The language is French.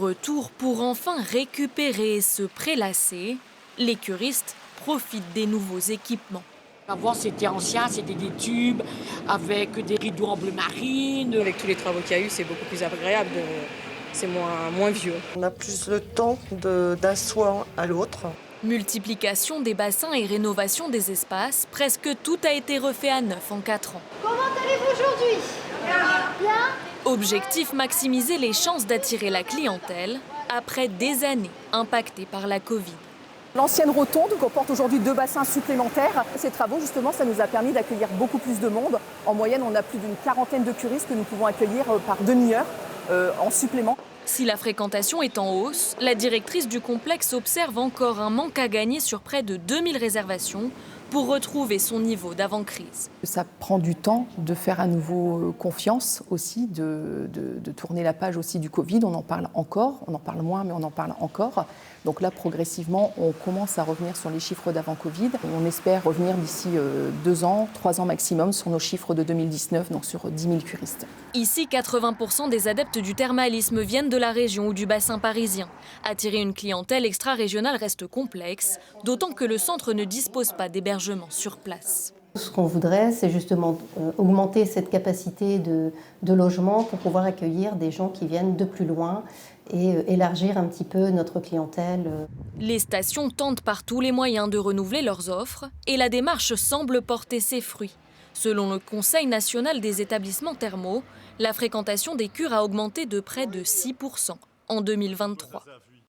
Retour pour enfin récupérer et se prélasser, les curistes profitent des nouveaux équipements. Avant, c'était ancien, c'était des tubes avec des rideaux en bleu marine. Avec tous les travaux qu'il y a eu, c'est beaucoup plus agréable, c'est moins vieux. On a plus le temps d'un soin à l'autre. Multiplication des bassins et rénovation des espaces, presque tout a été refait à neuf en 4 ans. Comment allez-vous aujourd'hui? Bien. Objectif, maximiser les chances d'attirer la clientèle après des années impactées par la Covid. L'ancienne rotonde comporte aujourd'hui 2 bassins supplémentaires. Ces travaux, justement, ça nous a permis d'accueillir beaucoup plus de monde. En moyenne, on a plus d'une quarantaine de curistes que nous pouvons accueillir par demi-heure en supplément. Si la fréquentation est en hausse, la directrice du complexe observe encore un manque à gagner sur près de 2000 réservations pour retrouver son niveau d'avant-crise. Ça prend du temps de faire à nouveau confiance aussi, de tourner la page aussi du Covid. On en parle encore, on en parle moins, mais on en parle encore. Donc là, progressivement, on commence à revenir sur les chiffres d'avant-Covid. On espère revenir d'ici 2 ans, 3 ans maximum sur nos chiffres de 2019, donc sur 10 000 curistes. Ici, 80% des adeptes du thermalisme viennent de la région ou du bassin parisien. Attirer une clientèle extra-régionale reste complexe, d'autant que le centre ne dispose pas d'hébergement sur place. Ce qu'on voudrait, c'est justement augmenter cette capacité de logement pour pouvoir accueillir des gens qui viennent de plus loin et élargir un petit peu notre clientèle. Les stations tentent par tous les moyens de renouveler leurs offres et la démarche semble porter ses fruits. Selon le Conseil national des établissements thermaux, la fréquentation des cures a augmenté de près de 6% en 2023.